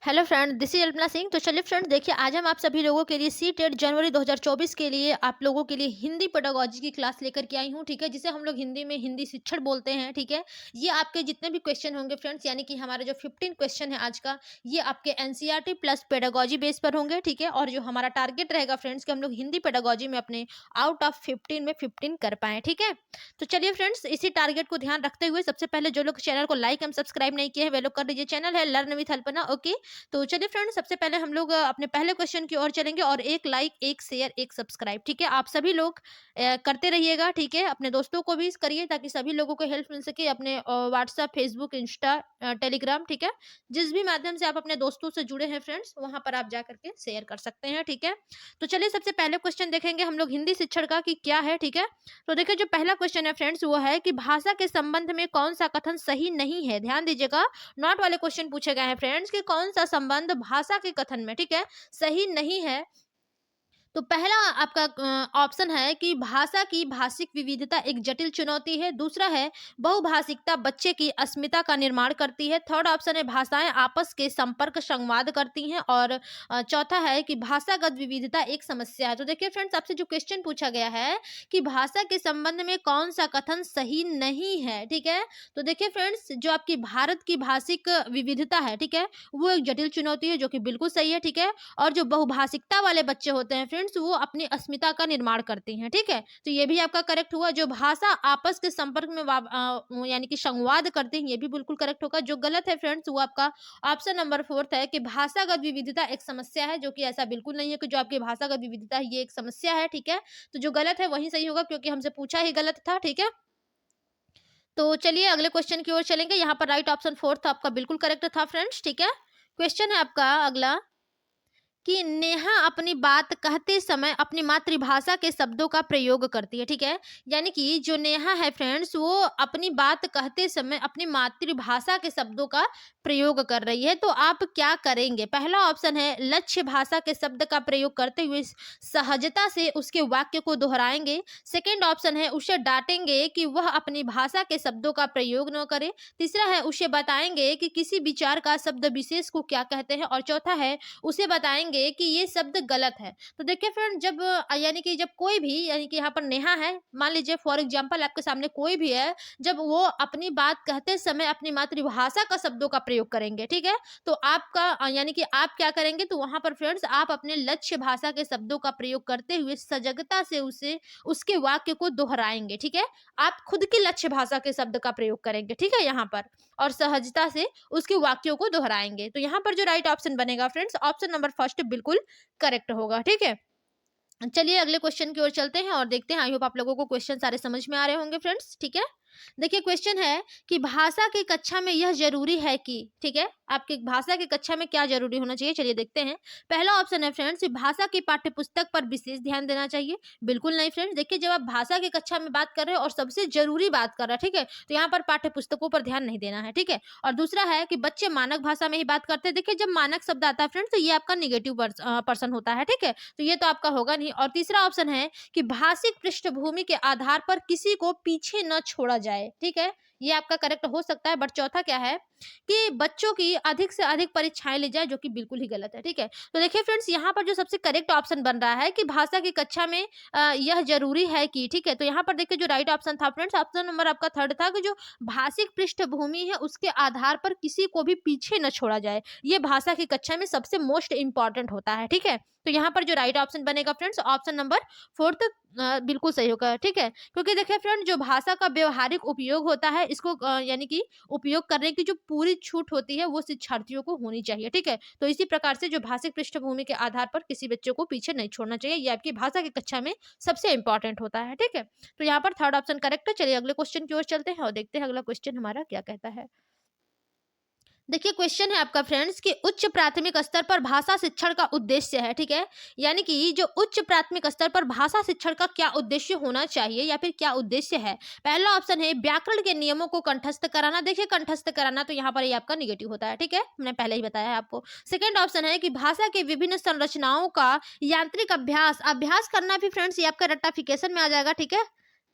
Hello friend, this is Alpana Singh. तो चलिए friends, देखिए आज हम आप सभी लोगों के लिए सी टेट जनवरी 2024 के लिए आप लोगों के लिए हिंदी पेडागोजी की क्लास लेकर के आई हूँ। ठीक है, जिसे हम लोग हिंदी में हिंदी शिक्षण बोलते हैं। ठीक है, ये आपके जितने भी क्वेश्चन होंगे फ्रेंड्स, यानी कि हमारा जो 15 क्वेश्चन है आज का, ये आपके एनसीईआरटी प्लस पेडागोजी बेस पर होंगे। ठीक है, और जो हमारा टारगेट रहेगा फ्रेंड्स कि हम लोग हिंदी पेडागोजी में अपने आउट ऑफ 15 में 15 कर पाएँ। ठीक है, तो चलिए फ्रेंड्स, इसी टारगेट को ध्यान रखते हुए सबसे पहले जो लोग चैनल को लाइक एंड सब्सक्राइब नहीं किए हैं वे लोग कर लीजिए। चैनल है लर्न विथ अल्पना। ओके, तो चलिए फ्रेंड्स, सबसे पहले हम लोग अपने पहले क्वेश्चन की ओर चलेंगे। और एक लाइक, एक शेयर, एक सब्सक्राइब, ठीक है, आप सभी लोग करते रहिएगा। ठीक है, अपने दोस्तों को भी करिए ताकि सभी लोगों को हेल्प मिल सके। अपने व्हाट्सएप, फेसबुक, इंस्टा, टेलीग्राम, ठीक है, जिस भी माध्यम से आप अपने दोस्तों से जुड़े हैं फ्रेंड्स, वहां पर आप जा करके शेयर कर सकते हैं। ठीक है, तो चलिए सबसे पहले क्वेश्चन देखेंगे हम लोग हिंदी शिक्षण का कि क्या है। ठीक है, तो देखिए जो पहला क्वेश्चन है फ्रेंड्स वो है कि भाषा के संबंध में कौन सा कथन सही नहीं है। ध्यान दीजिएगा, नॉट वाले क्वेश्चन पूछे गए हैं फ्रेंड्स कि कौन सा संबंध भाषा के कथन में, ठीक है, सही नहीं है। तो पहला आपका ऑप्शन है कि भाषा की भाषिक विविधता एक जटिल चुनौती है। दूसरा है बहुभाषिकता बच्चे की अस्मिता का निर्माण करती है। थर्ड ऑप्शन है भाषाएं आपस के संपर्क संवाद करती हैं। और चौथा है कि भाषागत विविधता एक समस्या है। तो देखिए फ्रेंड्स, आपसे जो क्वेश्चन पूछा गया है कि भाषा के संबंध में कौन सा कथन सही नहीं है, ठीक है, तो देखिए फ्रेंड्स, जो आपकी भारत की भाषिक विविधता है, ठीक है, वो एक जटिल चुनौती है, जो कि बिल्कुल सही है। ठीक है, और जो बहुभाषिकता वाले बच्चे होते हैं फ्रेंड्स, वो अपनी अस्मिता का निर्माण करती हैं। ठीक है, तो ये भी आपका करेक्ट हुआ। जो भाषा आपस के संपर्क में यानी कि संवाद करती हैं, ये भी बिल्कुल करेक्ट होगा। जो गलत है फ्रेंड्स वो आपका ऑप्शन नंबर 4 है कि भाषागत विविधता एक समस्या है, जो कि ऐसा बिल्कुल नहीं है कि जो आपकी भाषागत विविधता है ये एक समस्या है। ठीक है, तो जो गलत है वही सही होगा, क्योंकि हमसे पूछा ही गलत था। ठीक है, तो चलिए अगले क्वेश्चन की ओर चलेंगे। यहाँ पर राइट ऑप्शन 4 आपका बिल्कुल करेक्ट था फ्रेंड्स। ठीक है, क्वेश्चन है आपका अगला कि नेहा अपनी बात कहते समय अपनी मातृभाषा के शब्दों का प्रयोग करती है। ठीक है, यानी कि जो नेहा है फ्रेंड्स वो अपनी बात कहते समय अपनी मातृभाषा के शब्दों का प्रयोग कर रही है। तो आप क्या करेंगे? पहला ऑप्शन है लक्ष्य भाषा के शब्द का प्रयोग करते हुए सहजता से उसके वाक्य को दोहराएंगे। सेकेंड ऑप्शन है उसे डांटेंगे कि वह अपनी भाषा के शब्दों का प्रयोग न करे। तीसरा है उसे बताएंगे कि किसी विचार का शब्द विशेष को क्या कहते हैं। और चौथा है उसे बताएंगे कि ये शब्द गलत है। तो देखिए फ्रेंड, जब यानी कि जब कोई भी, यानी कि यहाँ पर नेहा है, मान लीजिए फॉर एग्जांपल आपके सामने कोई भी है, जब वो अपनी बात कहते समय अपनी मातृभाषा का शब्दों का प्रयोग करेंगे, ठीक है, तो आपका यानी कि आप क्या करेंगे, तो वहां पर फ्रेंड्स आप अपने लक्ष्य भाषा के शब्दों का प्रयोग करते हुए सजगता से उसे उसके वाक्य को दोहराएंगे। ठीक है, आप खुद की लक्ष्य भाषा के शब्द का प्रयोग करेंगे, ठीक है, यहाँ पर, और सहजता से उसके वाक्यों को दोहराएंगे। तो यहाँ पर जो राइट ऑप्शन बनेगा फ्रेंड्स, ऑप्शन नंबर फर्स्ट बिल्कुल करेक्ट होगा। ठीक है, चलिए अगले क्वेश्चन की ओर चलते हैं और देखते हैं। आई होप आप लोगों को क्वेश्चन सारे समझ में आ रहे होंगे फ्रेंड्स। ठीक है, देखिए क्वेश्चन है कि भाषा की कक्षा में यह जरूरी है कि, ठीक है, आपकी भाषा की कक्षा में क्या जरूरी होना चाहिए, चलिए देखते हैं। पहला ऑप्शन है फ्रेंड्स भाषा की पाठ्य पुस्तक पर विशेष ध्यान देना चाहिए। बिल्कुल नहीं फ्रेंड्स, देखिए जब आप भाषा की कक्षा में बात कर रहे हो और सबसे जरूरी बात कर रहे हैं, ठीक है, तो यहाँ पर पाठ्य पुस्तकों पर ध्यान नहीं देना है। ठीक है, और दूसरा है कि बच्चे मानक भाषा में ही बात करते हैं। देखिए जब मानक शब्द आता है फ्रेंड्स, तो ये आपका निगेटिव पर्सन होता है। ठीक है, तो ये तो आपका होगा नहीं। और तीसरा ऑप्शन है कि भाषिक पृष्ठभूमि के आधार पर किसी को पीछे न छोड़ा जाए। ठीक है, ये आपका करेक्ट हो सकता है। बट चौथा क्या है कि बच्चों की अधिक से अधिक परीक्षाएं ली जाए, जो कि बिल्कुल ही गलत है। ठीक है, तो देखिए फ्रेंड्स, यहाँ पर जो सबसे करेक्ट ऑप्शन बन रहा है कि भाषा की कक्षा में यह जरूरी है कि, ठीक है, तो यहाँ पर देखिए जो राइट ऑप्शन था फ्रेंड्स, ऑप्शन नंबर आपका थर्ड था कि जो भाषिक पृष्ठभूमि है उसके आधार पर किसी को भी पीछे न छोड़ा जाए, ये भाषा की कक्षा में सबसे मोस्ट इंपॉर्टेंट होता है। ठीक है, तो यहाँ पर जो राइट ऑप्शन बनेगा फ्रेंड्स, ऑप्शन नंबर 4 बिल्कुल सही होगा। ठीक है, क्योंकि देखिए फ्रेंड, जो भाषा का व्यवहारिक उपयोग होता है इसको यानी कि उपयोग करने की जो पूरी छूट होती है वो शिक्षार्थियों को होनी चाहिए। ठीक है, तो इसी प्रकार से जो भाषिक पृष्ठभूमि के आधार पर किसी बच्चे को पीछे नहीं छोड़ना चाहिए, ये आपकी भाषा की कक्षा में सबसे इंपॉर्टेंट होता है। ठीक है, तो यहाँ पर थर्ड ऑप्शन करेक्ट है। चलिए अगले क्वेश्चन की ओर चलते हैं और देखते हैं अगला क्वेश्चन हमारा क्या कहता है। देखिए क्वेश्चन है आपका फ्रेंड्स कि उच्च प्राथमिक स्तर पर भाषा शिक्षण का उद्देश्य है। ठीक है, यानी कि जो उच्च प्राथमिक स्तर पर भाषा शिक्षण का क्या उद्देश्य होना चाहिए या फिर क्या उद्देश्य है। पहला ऑप्शन है व्याकरण के नियमों को कंठस्थ कराना। देखिए कंठस्थ कराना तो यहाँ पर ये आपका निगेटिव होता है। ठीक है, मैंने पहले ही बताया है आपको। सेकेंड ऑप्शन है कि भाषा के विभिन्न संरचनाओं का यांत्रिक अभ्यास अभ्यास करना भी फ्रेंड्स, ये आपका रट्टाफिकेशन में आ जाएगा। ठीक है,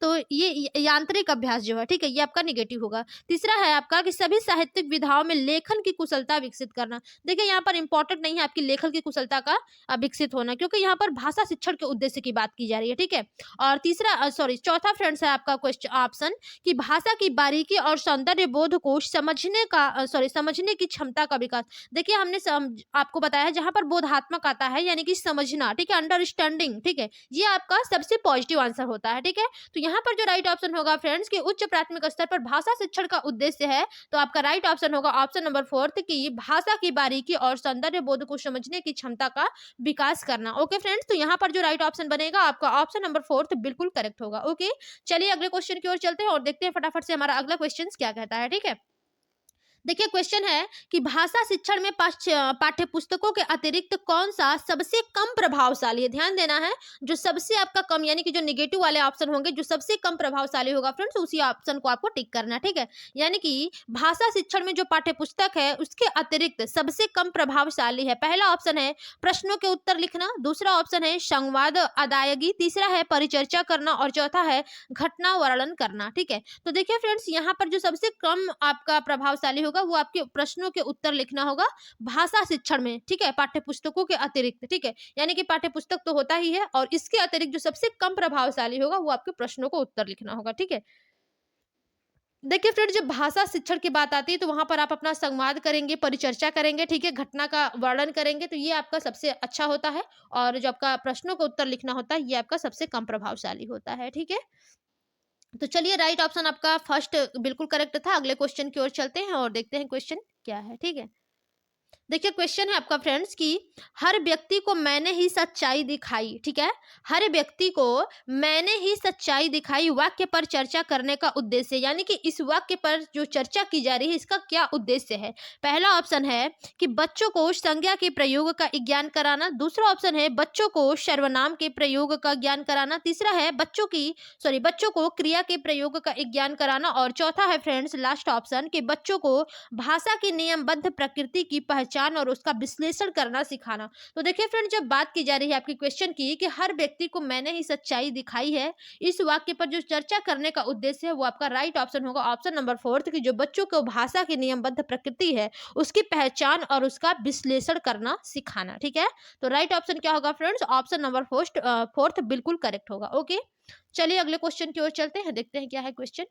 तो ये यांत्रिक अभ्यास जो है, ठीक है, ये आपका निगेटिव होगा। तीसरा है आपका कि सभी साहित्यिक विधाओं में लेखन की कुशलता विकसित करना। देखिए यहाँ पर इंपॉर्टेंट नहीं है आपकी लेखन की कुशलता का विकसित होना, क्योंकि यहाँ पर भाषा शिक्षण के उद्देश्य की बात की जा रही है, ठीक है। और चौथा फ्रेंड्स है आपका क्वेश्चन ऑप्शन कि भाषा की बारीकी और सौंदर्य बोध को समझने की क्षमता का विकास। देखिए हमने आपको बताया है जहां पर बोधात्मक आता है यानी कि समझना, ठीक है, अंडरस्टैंडिंग, ठीक है, ये आपका सबसे पॉजिटिव आंसर होता है, ठीक है। तो यहाँ पर जो राइट ऑप्शन होगा फ्रेंड्स कि उच्च प्राथमिक स्तर पर भाषा शिक्षण का उद्देश्य है, तो आपका राइट ऑप्शन होगा ऑप्शन नंबर 4 कि भाषा की बारीकी और सौंदर्य बोध को समझने की क्षमता का विकास करना। ओके फ्रेंड्स, तो यहाँ पर जो राइट ऑप्शन बनेगा आपका ऑप्शन नंबर 4 बिल्कुल करेक्ट होगा। ओके, चलिए अगले क्वेश्चन की ओर चलते हैं और देखते हैं फटाफट से हमारा अगला क्वेश्चन क्या कहता है, ठीक है। देखिए क्वेश्चन है कि भाषा शिक्षण में पाठ्य पुस्तकों के अतिरिक्त कौन सा सबसे कम प्रभावशाली है। ध्यान देना है, जो सबसे आपका कम यानी कि जो निगेटिव वाले ऑप्शन होंगे, जो सबसे कम प्रभावशाली होगा फ्रेंड्स, उसी ऑप्शन को आपको टिक करना है, ठीक है। यानी कि भाषा शिक्षण में जो पाठ्य पुस्तक है उसके अतिरिक्त सबसे कम प्रभावशाली है। पहला ऑप्शन है प्रश्नों के उत्तर लिखना, दूसरा ऑप्शन है संवाद अदायगी, तीसरा है परिचर्चा करना और चौथा है घटना वर्णन करना, ठीक है। तो देखिए फ्रेंड्स यहाँ पर जो सबसे कम आपका प्रभावशाली होगा वो आपके प्रश्नों के उत्तर लिखना होगा भाषा शिक्षण में, ठीक है, पाठ्य पुस्तकों के अतिरिक्त, ठीक है। यानी कि पाठ्य पुस्तक तो होता ही है और इसके अतिरिक्त जो सबसे कम प्रभावशाली होगा वो आपके प्रश्नों को उत्तर लिखना होगा, ठीक है। देखिए फ्रेंड, जब भाषा शिक्षण की बात आती है तो वहां पर आप अपना संवाद करेंगे, परिचर्चा करेंगे, ठीक है, घटना का वर्णन करेंगे, तो ये आपका सबसे अच्छा होता है। और जो आपका प्रश्नों का उत्तर लिखना होता है ये आपका सबसे कम प्रभावशाली होता है, ठीक है। तो चलिए राइट ऑप्शन आपका फर्स्ट बिल्कुल करेक्ट था। अगले क्वेश्चन की ओर चलते हैं और देखते हैं क्वेश्चन क्या है, ठीक है। देखिए क्वेश्चन है आपका फ्रेंड्स कि हर व्यक्ति को मैंने ही सच्चाई दिखाई, ठीक है, हर व्यक्ति को मैंने ही सच्चाई दिखाई वाक्य पर चर्चा करने का उद्देश्य, यानी कि इस वाक्य पर जो चर्चा की जा रही है इसका क्या उद्देश्य है। पहला ऑप्शन है कि बच्चों को संज्ञा के प्रयोग का ज्ञान कराना, दूसरा ऑप्शन है बच्चों को सर्वनाम के प्रयोग का ज्ञान कराना, तीसरा है बच्चों को क्रिया के प्रयोग का ज्ञान कराना और चौथा है फ्रेंड्स लास्ट ऑप्शन कि बच्चों को भाषा की नियमबद्ध प्रकृति की पहचान और उसका विश्लेषण करना सिखाना। तो देखिए फ्रेंड, जब बात की जा रही है आपकी क्वेश्चन की कि हर व्यक्ति को मैंने ही सच्चाई दिखाई है, इस वाक्य पर जो चर्चा करने का उद्देश्य है वो आपका राइट ऑप्शन होगा ऑप्शन नंबर 4 कि जो बच्चों को भाषा की नियमबद्ध प्रकृति है उसकी पहचान और उसका विश्लेषण करना सिखाना, ठीक है। तो राइट ऑप्शन क्या होगा फ्रेंड्स, ऑप्शन नंबर 4 बिल्कुल करेक्ट होगा। ओके, चलिए अगले क्वेश्चन की ओर चलते हैं, देखते हैं क्या है क्वेश्चन।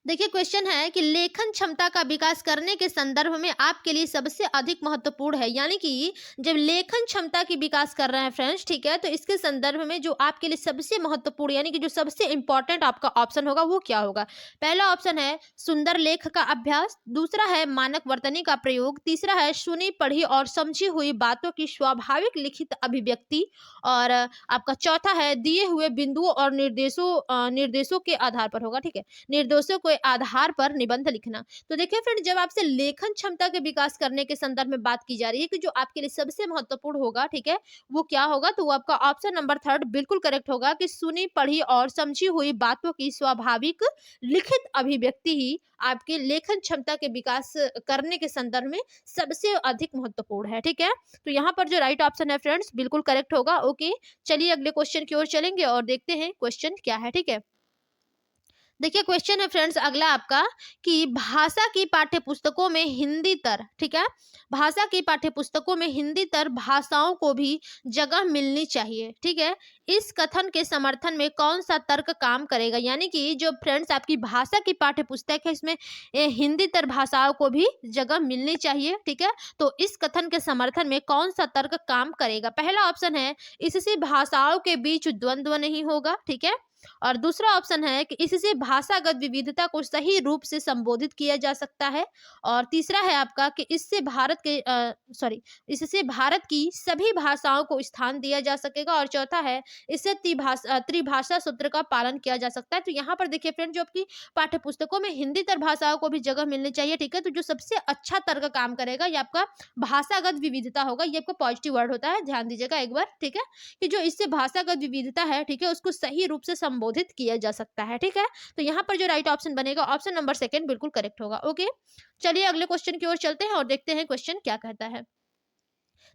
देखिए क्वेश्चन है कि लेखन क्षमता का विकास करने के संदर्भ में आपके लिए सबसे अधिक महत्वपूर्ण है, यानी कि जब लेखन क्षमता की विकास कर रहे हैं फ्रेंड्स, ठीक है, तो इसके संदर्भ में जो आपके लिए सबसे महत्वपूर्ण यानी कि जो सबसे इंपॉर्टेंट आपका ऑप्शन होगा वो क्या होगा। पहला ऑप्शन है सुंदर लेख का अभ्यास, दूसरा है मानक वर्तनी का प्रयोग, तीसरा है सुनी पढ़ी और समझी हुई बातों की स्वाभाविक लिखित अभिव्यक्ति और आपका चौथा है दिए हुए बिंदुओं और निर्देशों के आधार पर होगा, ठीक है, निर्देशों के आधार पर निबंध लिखना। तो देखिए फ्रेंड, जब आपसे लेखन क्षमता के विकास करने के संदर्भ में बात की जा रही है कि जो आपके लिए सबसे महत्वपूर्ण होगा, ठीक है, वो क्या होगा, तो वो आपका ऑप्शन नंबर 3 बिल्कुल करेक्ट होगा कि सुनी पढ़ी और समझी हुई बातों की स्वाभाविक लिखित अभिव्यक्ति ही आपके लेखन क्षमता के विकास करने के संदर्भ में सबसे अधिक महत्वपूर्ण है, ठीक है। तो यहाँ पर जो राइट ऑप्शन है फ्रेंड्स बिल्कुल करेक्ट होगा। ओके, चलिए अगले क्वेश्चन की ओर चलेंगे और देखते हैं क्वेश्चन क्या है, ठीक है। देखिए क्वेश्चन है फ्रेंड्स अगला आपका कि भाषा की पाठ्य पुस्तकों में हिंदी तर, ठीक है, भाषा की पाठ्य पुस्तकों में हिंदी तर भाषाओं को भी जगह मिलनी चाहिए, ठीक है, इस कथन के समर्थन में कौन सा तर्क काम करेगा। यानी कि जो फ्रेंड्स आपकी भाषा की पाठ्य पुस्तक है इसमें हिंदी तर भाषाओं को भी जगह मिलनी चाहिए, ठीक है, तो इस कथन के समर्थन में कौन सा तर्क काम करेगा। पहला ऑप्शन है इससे भाषाओं के बीच द्वंद्व नहीं होगा, ठीक है, और दूसरा ऑप्शन है कि इससे भाषागत विविधता को सही रूप से संबोधित किया जा सकता है और तीसरा है आपका कि इससे भारत की सभी भाषाओं को स्थान दिया जा सकेगा और चौथा है इससे त्रिभाषा सूत्र का पालन किया जा सकता है। तो यहाँ पर देखिए फ्रेंड, जो आपकी पाठ्य पुस्तकों में हिंदी तर भाषाओं को भी जगह मिलनी चाहिए, ठीक है, तो जो सबसे अच्छा तर्क काम करेगा ये आपका भाषागत विविधता होगा। ये आपका पॉजिटिव वर्ड होता है, ध्यान दीजिएगा एक बार, ठीक है, कि जो इससे भाषागत विविधता है, ठीक है, उसको सही रूप से संबोधित किया जा सकता है, ठीक है। तो यहाँ पर जो राइट ऑप्शन बनेगा ऑप्शन नंबर 2 बिल्कुल करेक्ट होगा। ओके, चलिए अगले क्वेश्चन की ओर चलते हैं और देखते हैं क्वेश्चन क्या कहता है।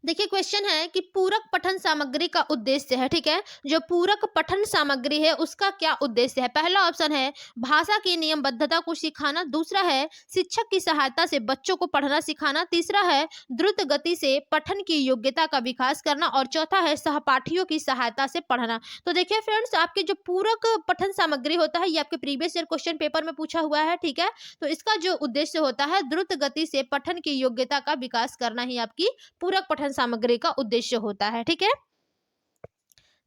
देखिए क्वेश्चन है कि पूरक पठन सामग्री का उद्देश्य है, ठीक है। जो पूरक पठन सामग्री है उसका क्या उद्देश्य है। पहला ऑप्शन है भाषा की नियमबद्धता को सिखाना, दूसरा है शिक्षक की सहायता से बच्चों को पढ़ना सिखाना, तीसरा है द्रुत गति से पठन की योग्यता का विकास करना और चौथा है सहपाठियों की सहायता से पढ़ना। तो देखिए फ्रेंड्स, आपके जो पूरक पठन सामग्री होता है ये आपके प्रीवियस ईयर क्वेश्चन पेपर में पूछा हुआ है, ठीक है। तो इसका जो उद्देश्य होता है द्रुत गति से पठन की योग्यता का विकास करना ही आपकी पूरक पठन सामग्री का उद्देश्य होता है, ठीक है।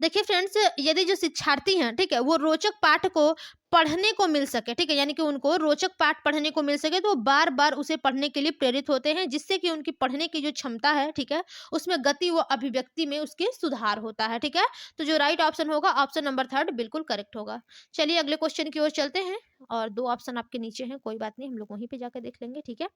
देखिए फ्रेंड्स, यदि जो शिक्षार्थी हैं, ठीक है, वो रोचक पाठ को पढ़ने को मिल सके, ठीक है, यानी कि उनको रोचक पाठ पढ़ने को मिल सके तो वो बार बार उसे पढ़ने के लिए प्रेरित होते हैं, जिससे कि उनकी पढ़ने की जो क्षमता है, ठीक है, उसमें गति व अभिव्यक्ति में उसके सुधार होता है, ठीक है। तो जो राइट ऑप्शन होगा ऑप्शन नंबर थर्ड बिल्कुल करेक्ट होगा। चलिए अगले क्वेश्चन की ओर चलते हैं, और दो ऑप्शन आपके नीचे हैं, कोई बात नहीं, हम लोग वहीं पे जाकर देख लेंगे, ठीक है।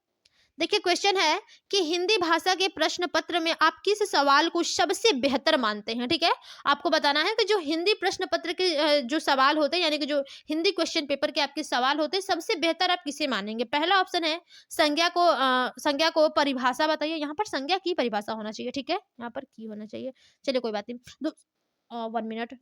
देखिए क्वेश्चन है कि हिंदी भाषा के प्रश्न पत्र में आप किस सवाल को सबसे बेहतर मानते हैं, ठीक है। आपको बताना है कि जो हिंदी प्रश्न पत्र के जो सवाल होते हैं, यानी कि जो हिंदी क्वेश्चन पेपर के आपके सवाल होते हैं, सबसे बेहतर आप किसे मानेंगे। पहला ऑप्शन है संज्ञा को परिभाषा बताइए। यहाँ पर संज्ञा की परिभाषा होना चाहिए, ठीक है, यहाँ पर की होना चाहिए। चलिए कोई बात नहीं, 1 मिनट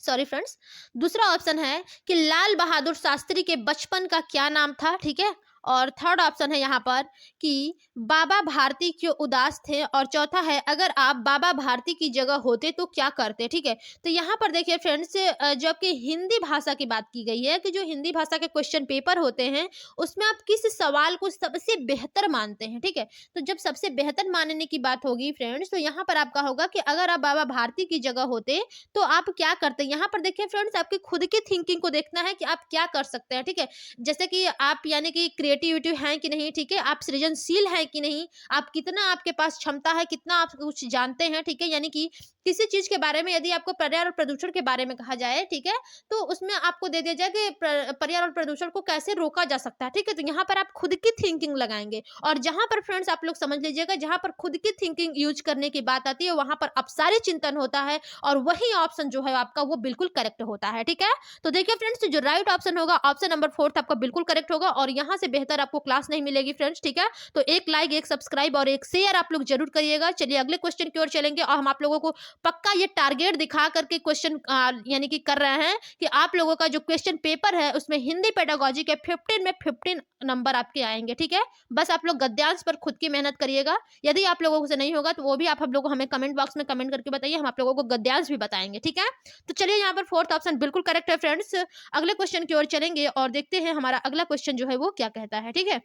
सॉरी फ्रेंड्स। दूसरा ऑप्शन है कि लाल बहादुर शास्त्री के बचपन का क्या नाम था, ठीक है। और थर्ड ऑप्शन है यहाँ पर कि बाबा भारती क्यों उदास थे, और चौथा है अगर आप बाबा भारती की जगह होते तो क्या करते, ठीक है। तो यहाँ पर देखिए फ्रेंड्स, जब कि हिंदी भाषा की बात की गई है कि जो हिंदी भाषा के क्वेश्चन पेपर होते हैं उसमें आप किस सवाल को सबसे बेहतर मानते हैं, ठीक है। तो जब सबसे बेहतर मानने की बात होगी फ्रेंड्स, तो यहाँ पर आपका होगा कि अगर आप बाबा भारती की जगह होते तो आप क्या करते हैं। यहाँ पर देखिए फ्रेंड्स, आपकी खुद की थिंकिंग को देखना है कि आप क्या कर सकते हैं, ठीक है। जैसे कि आप यानी कि क्रिएटिविटी है कि नहीं, ठीक है, आप सृजनशील है कि नहीं, आप कितना आपके पास क्षमता है, कितना आप कुछ जानते हैं, ठीक है। यानी कि किसी चीज के बारे में यदि आपको पर्यावरण प्रदूषण के बारे में कहा जाए, ठीक है, तो उसमें आपको दे दिया जाए कि पर्यावरण प्रदूषण को कैसे रोका जा सकता है, ठीक है। तो यहाँ पर आप खुद की थिंकिंग लगाएंगे, और जहां पर फ्रेंड्स आप लोग समझ लीजिएगा, जहां पर खुद की थिंकिंग यूज करने की बात आती है वहां पर अपसारी चिंतन होता है, और वही ऑप्शन जो है आपका वो बिल्कुल करेक्ट होता है, ठीक है। तो देखिए फ्रेंड्स, जो राइट ऑप्शन होगा ऑप्शन नंबर फोर्थ आपका बिल्कुल करेक्ट होगा, और यहाँ से बेहतर आपको क्लास नहीं मिलेगी फ्रेंड्स, ठीक है। तो एक लाइक, एक सब्सक्राइब और एक शेयर आप लोग जरूर करिएगा। चलिए अगले क्वेश्चन की ओर चलेंगे, और हम आप लोगों को पक्का ये टारगेट दिखा करके क्वेश्चन यानी कि कर रहे हैं कि आप लोगों का जो क्वेश्चन पेपर है उसमें हिंदी पेडागोजी के 15 में 15 नंबर आपके आएंगे, ठीक है। बस आप लोग गद्यांश पर खुद की मेहनत करिएगा। यदि आप लोगों से नहीं होगा तो वो भी आप हम लोग को हमें कमेंट बॉक्स में कमेंट करके बताइए, हम आप लोगों को गद्यांश भी बताएंगे, ठीक है। तो चलिए यहाँ पर फोर्थ ऑप्शन बिल्कुल करेक्ट है फ्रेंड्स। अगले क्वेश्चन की ओर चलेंगे और देखते हैं हमारा अगला क्वेश्चन जो है वो क्या कहता है, ठीक है।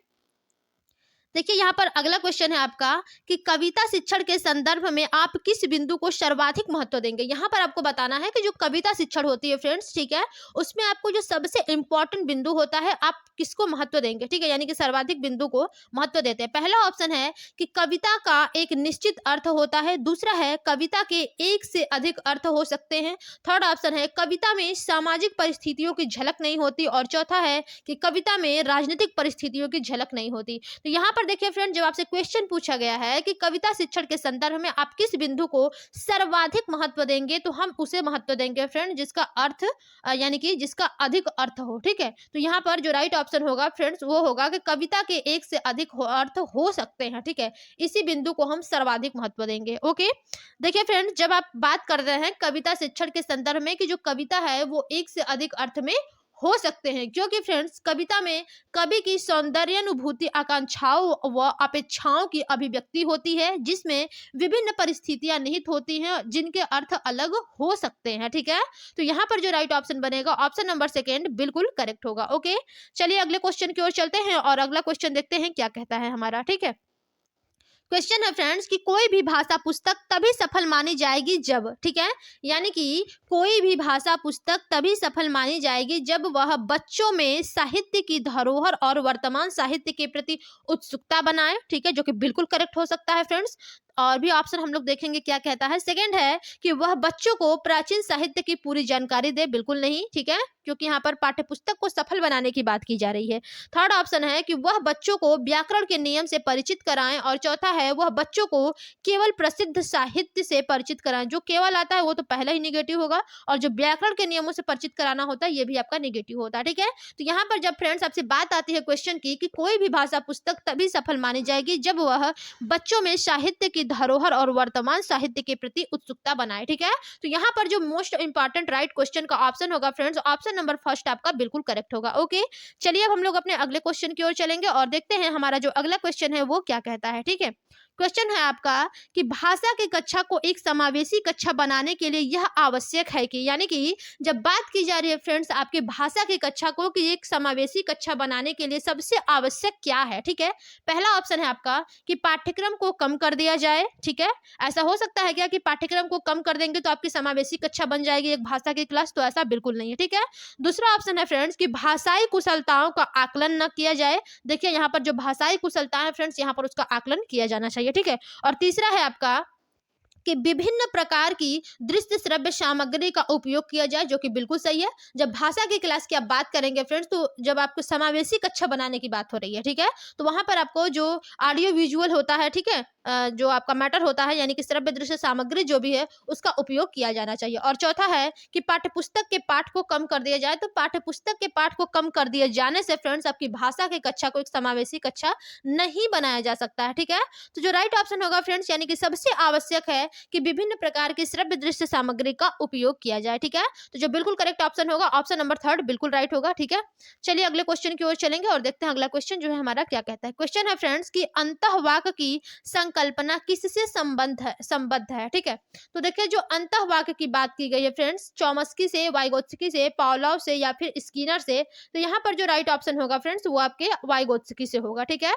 देखिए यहाँ पर अगला क्वेश्चन है आपका कि कविता शिक्षण के संदर्भ में आप किस बिंदु को सर्वाधिक महत्व देंगे। यहाँ पर आपको बताना है कि जो कविता शिक्षण होती है फ्रेंड्स, ठीक है, उसमें आपको जो सबसे इंपॉर्टेंट बिंदु होता है आप किसको महत्व देंगे, ठीक है, यानी कि सर्वाधिक बिंदु को महत्व देते हैं। पहला ऑप्शन है कि कविता का एक निश्चित अर्थ होता है, दूसरा है कविता के एक से अधिक अर्थ हो सकते हैं, थर्ड ऑप्शन है कविता में सामाजिक परिस्थितियों की झलक नहीं होती, और चौथा है कि कविता में राजनीतिक परिस्थितियों की झलक नहीं होती। तो यहाँ पर देखिए फ्रेंड, जब आपसे क्वेश्चन पूछा गया है कि कविता शिक्षण के संदर्भ में आप किस बिंदु को सर्वाधिक महत्व देंगे, तो हम उसे महत्व देंगे फ्रेंड जिसका अर्थ यानी कि जिसका अधिक अर्थ हो, ठीक है। तो यहाँ पर जो राइट ऑप्शन होगा फ्रेंड्स वो होगा कि कविता के एक से अधिक अर्थ हो सकते हैं, ठीक है, इसी बिंदु को हम सर्वाधिक महत्व देंगे। ओके, देखिए फ्रेंड्स, जब आप बात कर रहे हैं कविता शिक्षण के संदर्भ में कि जो कविता है वो एक से अधिक अर्थ में हो सकते हैं, क्योंकि फ्रेंड्स कविता में कवि की सौंदर्यानुभूति, आकांक्षाओं व अपेक्षाओं की अभिव्यक्ति होती है, जिसमें विभिन्न परिस्थितियां निहित होती हैं जिनके अर्थ अलग हो सकते हैं, ठीक है। तो यहाँ पर जो राइट ऑप्शन बनेगा ऑप्शन नंबर सेकेंड बिल्कुल करेक्ट होगा। ओके, चलिए अगले क्वेश्चन की ओर चलते हैं और अगला क्वेश्चन देखते हैं क्या कहता है हमारा, ठीक है। क्वेश्चन है फ्रेंड्स कि कोई भी भाषा पुस्तक तभी सफल मानी जाएगी जब, ठीक है, यानी कि कोई भी भाषा पुस्तक तभी सफल मानी जाएगी जब वह बच्चों में साहित्य की धरोहर और वर्तमान साहित्य के प्रति उत्सुकता बनाए, ठीक है, जो कि बिल्कुल करेक्ट हो सकता है फ्रेंड्स। और भी ऑप्शन हम लोग देखेंगे क्या कहता है। सेकंड है कि वह बच्चों को प्राचीन साहित्य की पूरी जानकारी दे, बिल्कुल नहीं, ठीक है। क्योंकि यहाँ पर पाठ्य पुस्तक को सफल बनाने की बात की जा रही है। थर्ड ऑप्शन है कि वह बच्चों को व्याकरण के नियम से परिचित कराएं, और चौथा है वह बच्चों को केवल प्रसिद्ध साहित्य से परिचित कराएं। जो केवल आता है वो तो पहला ही निगेटिव होगा, और जो व्याकरण के नियमों से परिचित कराना होता है ये भी आपका निगेटिव होता है। ठीक है, तो यहाँ पर जब फ्रेंड्स आपसे बात आती है क्वेश्चन की कि कोई भी भाषा पुस्तक तभी सफल मानी जाएगी जब वह बच्चों में साहित्य की धरोहर और वर्तमान साहित्य के प्रति उत्सुकता बनाए। ठीक है, तो यहाँ पर जो मोस्ट इंपॉर्टेंट राइट क्वेश्चन का ऑप्शन होगा फ्रेंड्स, ऑप्शन नंबर फर्स्ट आपका बिल्कुल करेक्ट होगा। ओके, चलिए अब हम लोग अपने अगले क्वेश्चन की ओर चलेंगे और देखते हैं हमारा जो अगला क्वेश्चन है वो क्या कहता है। ठीक है, क्वेश्चन है आपका कि भाषा की कक्षा को एक समावेशी कक्षा बनाने के लिए यह आवश्यक है कि, यानी कि जब बात की जा रही है फ्रेंड्स आपकी भाषा की कक्षा को कि एक समावेशी कक्षा बनाने के लिए सबसे आवश्यक क्या है। ठीक है, पहला ऑप्शन है आपका कि पाठ्यक्रम को कम कर दिया जाए। ठीक है, ऐसा हो सकता है क्या कि पाठ्यक्रम को कम कर देंगे तो आपकी समावेशी कक्षा बन जाएगी एक भाषा की क्लास? तो ऐसा बिल्कुल नहीं है। ठीक है, दूसरा ऑप्शन है फ्रेंड्स कि भाषाई कुशलताओं का आकलन न किया जाए। देखिए यहाँ पर जो भाषाई कुशलता है फ्रेंड्स यहाँ पर उसका आकलन किया जाना चाहिए। ठीक है, और तीसरा है आपका कि विभिन्न प्रकार की दृश्य श्रव्य सामग्री का उपयोग किया जाए, जो कि बिल्कुल सही है। जब भाषा की क्लास की आप बात करेंगे फ्रेंड्स, तो जब आपको समावेशी कक्षा बनाने की बात हो रही है, ठीक है, तो वहां पर आपको जो ऑडियो विजुअल होता है, ठीक है, जो आपका मैटर होता है यानी कि श्रव्य दृश्य सामग्री जो भी है उसका उपयोग किया जाना चाहिए। और चौथा है कि पाठ्यपुस्तक के पाठ को कम कर दिया जाए। तो पाठ्यपुस्तक के पाठ को कम कर दिए जाने से फ्रेंड्स आपकी भाषा की कक्षा को एक समावेशी कक्षा नहीं बनाया जा सकता है। ठीक है, तो जो राइट ऑप्शन होगा फ्रेंड्स, यानी कि सबसे आवश्यक है कि विभिन्न प्रकार की श्रव्य दृश्य सामग्री का उपयोग किया जाए। ठीक है, तो जो बिल्कुल करेक्ट ऑप्शन होगा ऑप्शन नंबर थर्ड बिल्कुल राइट होगा। ठीक है, चलिए अगले क्वेश्चन की ओर चलेंगे और देखते हैं अगला क्वेश्चन जो है हमारा क्या कहता है। क्वेश्चन है फ्रेंड्स की अंतःवाक की संकल्पना किससे संबद्ध है। ठीक है, तो देखिए जो अंतःवाक की बात की गई है फ्रेंड्स, चॉम्स्की से, वाइगोत्स्की से, पावलोव से या फिर स्किनर से, तो यहाँ पर जो राइट ऑप्शन होगा फ्रेंड्स वो आपके वाइगोत्स्की से होगा। ठीक है,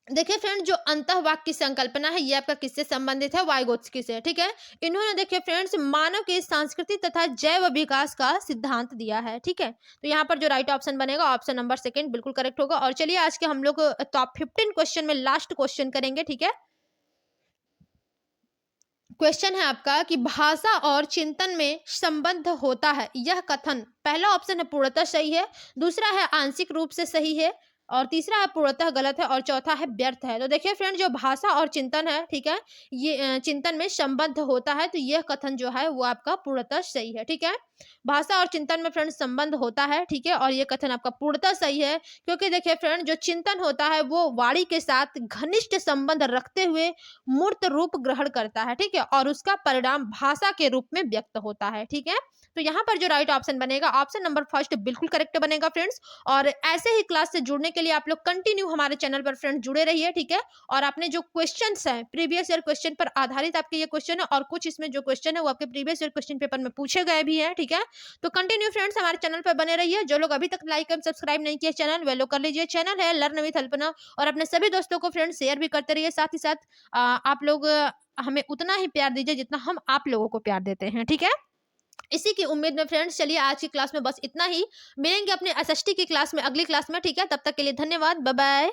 देखिए फ्रेंड जो अंतःवाक की संकल्पना है ये आपका किससे संबंधित है? वाइगोत्स्की से। ठीक है, इन्होंने देखिए फ्रेंड्स मानव के सांस्कृतिक तथा जैव विकास का सिद्धांत दिया है। ठीक है, तो यहाँ पर जो राइट ऑप्शन बनेगा ऑप्शन नंबर सेकंड बिल्कुल करेक्ट होगा। और चलिए आज के हम लोग टॉप 15 क्वेश्चन में लास्ट क्वेश्चन करेंगे। ठीक है, क्वेश्चन है आपका कि भाषा और चिंतन में संबंध होता है, यह कथन पहला ऑप्शन है पूर्णतः सही है, दूसरा है आंशिक रूप से सही है, और तीसरा है पूर्णतः गलत है, और चौथा है व्यर्थ है। तो देखिए फ्रेंड जो भाषा और चिंतन है, ठीक है, ये चिंतन में संबंध होता है, तो यह कथन जो है वो आपका पूर्णतः सही है। ठीक है, भाषा और चिंतन में फ्रेंड संबंध होता है, ठीक है, और ये कथन आपका पूर्णतः सही है, क्योंकि देखिए फ्रेंड जो चिंतन होता है वो वाणी के साथ घनिष्ठ संबंध रखते हुए मूर्त रूप ग्रहण करता है। ठीक है, और उसका परिणाम भाषा के रूप में व्यक्त होता है। ठीक है, तो यहाँ पर जो राइट ऑप्शन बनेगा ऑप्शन नंबर फर्स्ट बिल्कुल करेक्ट बनेगा फ्रेंड्स। और ऐसे ही क्लास से जुड़ने के लिए आप लोग कंटिन्यू हमारे चैनल पर फ्रेंड जुड़े रहिए। ठीक है, और आपने जो क्वेश्चंस हैं प्रीवियस ईयर क्वेश्चन पर आधारित आपके ये क्वेश्चन है, और कुछ इसमें जो क्वेश्चन है वो आपके प्रीवियस ईयर क्वेश्चन पेपर में पूछे गए भी हैं। ठीक है, तो कंटिन्यू फ्रेंड्स हमारे चैनल पर बने रहिए। जो लोग अभी तक लाइक एंड सब्सक्राइब नहीं किए चैनल वे लोग कर लीजिए। चैनल है लर्न विथ अल्पना, और अपने सभी दोस्तों को फ्रेंड शेयर भी करते रहिए। साथ ही साथ आप लोग हमें उतना ही प्यार दीजिए जितना हम आप लोगों को प्यार देते हैं। ठीक है, इसी की उम्मीद में फ्रेंड्स चलिए आज की क्लास में बस इतना ही। मिलेंगे अपने एसएसटी की क्लास में अगली क्लास में। ठीक है, तब तक के लिए धन्यवाद, बाय बाय।